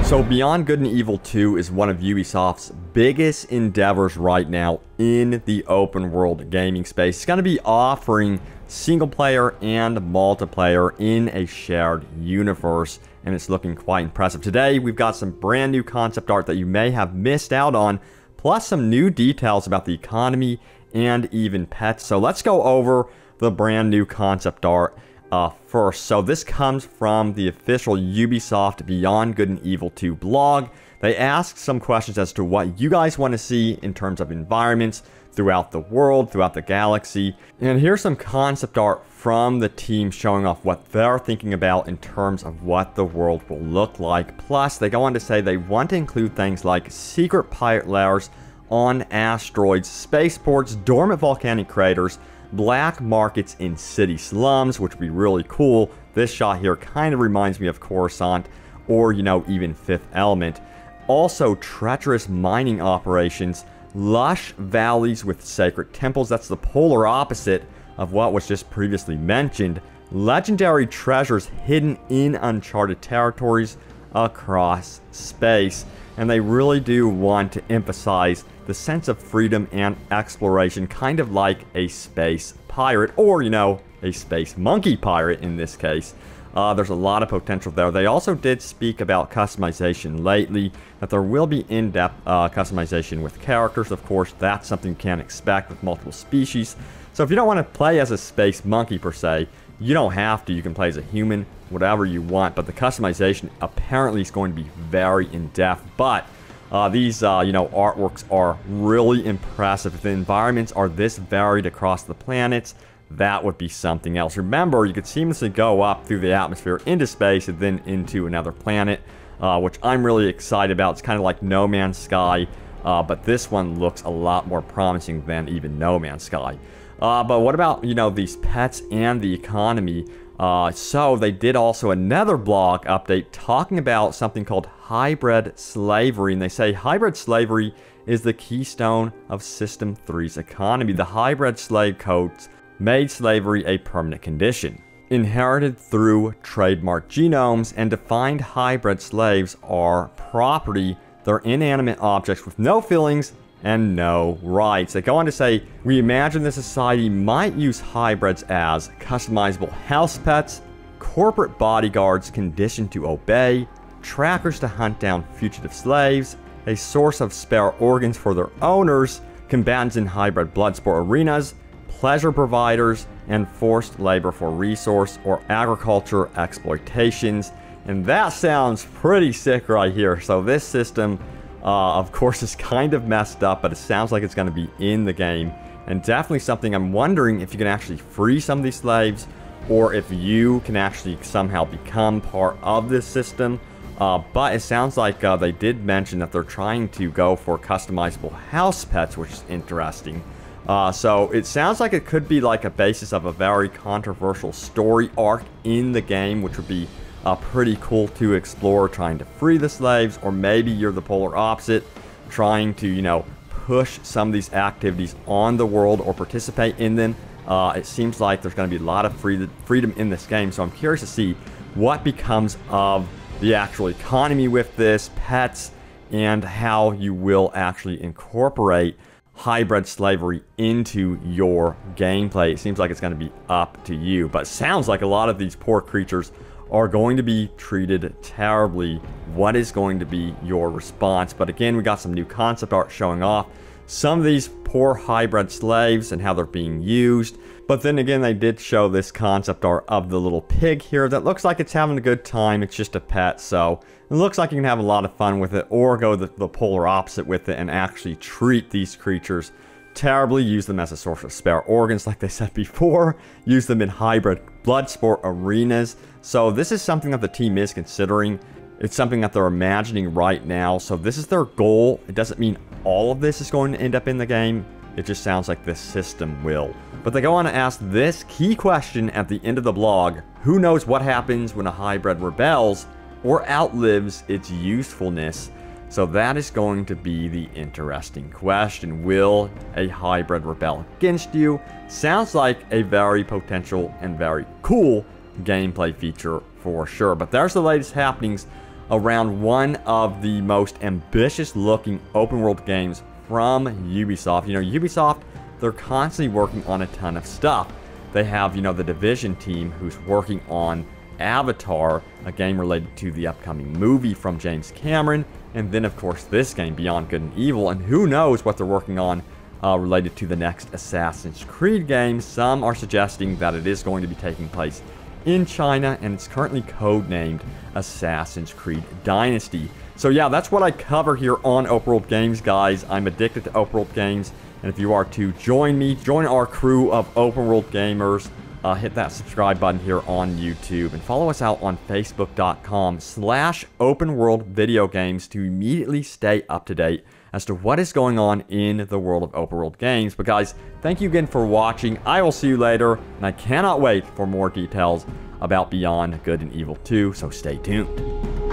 So Beyond Good and Evil 2 is one of Ubisoft's biggest endeavors right now in the open world gaming space. It's going to be offering single player and multiplayer in a shared universe, and it's looking quite impressive. Today we've got some brand new concept art that you may have missed out on, plus some new details about the economy and even pets. So let's go over the brand new concept art first. So this comes from the official Ubisoft Beyond Good and Evil 2 blog. They asked some questions as to what you guys want to see in terms of environments throughout the world, throughout the galaxy. And here's some concept art from the team showing off what they're thinking about in terms of what the world will look like. Plus, they go on to say they want to include things like secret pirate lairs on asteroids, spaceports, dormant volcanic craters, black markets in city slums, which would be really cool. This shot here kind of reminds me of Coruscant, or, you know, even Fifth Element. Also, treacherous mining operations, lush valleys with sacred temples. That's the polar opposite of what was just previously mentioned. Legendary treasures hidden in uncharted territories across space. And they really do want to emphasize the sense of freedom and exploration, kind of like a space pirate, or, you know, a space monkey pirate in this case. There's a lot of potential there. They also did speak about customization lately, that there will be in-depth customization with characters. Of course, that's something you can expect with multiple species. So if you don't want to play as a space monkey per se, you don't have to. You can play as a human, whatever you want, but the customization apparently is going to be very in-depth. But these, you know, artworks are really impressive. If the environments are this varied across the planets, that would be something else. Remember, you could seamlessly go up through the atmosphere into space and then into another planet, which I'm really excited about. It's kind of like No Man's Sky, but this one looks a lot more promising than even No Man's Sky. But what about, you know, these pets and the economy? So they did also another blog update talking about something called hybrid slavery. And they say hybrid slavery is the keystone of System 3's economy. The hybrid slave codes made slavery a permanent condition. Inherited through trademark genomes, and defined hybrid slaves are property. They're inanimate objects with no feelings and no rights. They go on to say, we imagine the society might use hybrids as customizable house pets, corporate bodyguards conditioned to obey, trackers to hunt down fugitive slaves, a source of spare organs for their owners, combatants in hybrid blood sport arenas, pleasure providers, and forced labor for resource or agriculture exploitations. And that sounds pretty sick right here. So this system, of course, is kind of messed up, but it sounds like it's going to be in the game. And definitely something I'm wondering if you can actually free some of these slaves, or if you can actually somehow become part of this system. But it sounds like they did mention that they're trying to go for customizable house pets, which is interesting. So it sounds like it could be like a basis of a very controversial story arc in the game, which would be pretty cool to explore, trying to free the slaves, or maybe you're the polar opposite, trying to, you know, push some of these activities on the world or participate in them. It seems like there's going to be a lot of freedom in this game, so I'm curious to see what becomes of the actual economy with this, pets, and how you will actually incorporate hybrid slavery into your gameplay. It seems like it's going to be up to you, but it sounds like a lot of these poor creatures are going to be treated terribly. What is going to be your response? But again, we got some new concept art showing off some of these poor hybrid slaves and how they're being used. But then again, they did show this concept art of the little pig here that looks like it's having a good time. It's just a pet, so it looks like you can have a lot of fun with it, or go the polar opposite with it and actually treat these creatures terribly, use them as a source of spare organs like they said before, use them in hybrid blood sport arenas. So this is something that the team is considering. It's something that they're imagining right now, so this is their goal. It doesn't mean all of this is going to end up in the game. It just sounds like this system will. But they go on to ask this key question at the end of the blog: who knows what happens when a hybrid rebels or outlives its usefulness? So that is going to be the interesting question. Will a hybrid rebel against you? Sounds like a very potential and very cool gameplay feature for sure. But there's the latest happenings around one of the most ambitious looking open world games from Ubisoft. You know, Ubisoft, they're constantly working on a ton of stuff. They have, you know, the Division team who's working on Avatar, a game related to the upcoming movie from James Cameron, and then of course this game, Beyond Good and Evil, and who knows what they're working on related to the next Assassin's Creed game. Some are suggesting that it is going to be taking place in China, and it's currently codenamed Assassin's Creed Dynasty. So yeah, that's what I cover here on Open World Games, guys. I'm addicted to open world games, and if you are too, join me. Join our crew of open world gamers. Hit that subscribe button here on YouTube, and follow us out on Facebook.com/openworldvideogames to immediately stay up to date as to what is going on in the world of open world games. But guys, thank you again for watching. I will see you later, and I cannot wait for more details about Beyond Good and Evil 2, so stay tuned.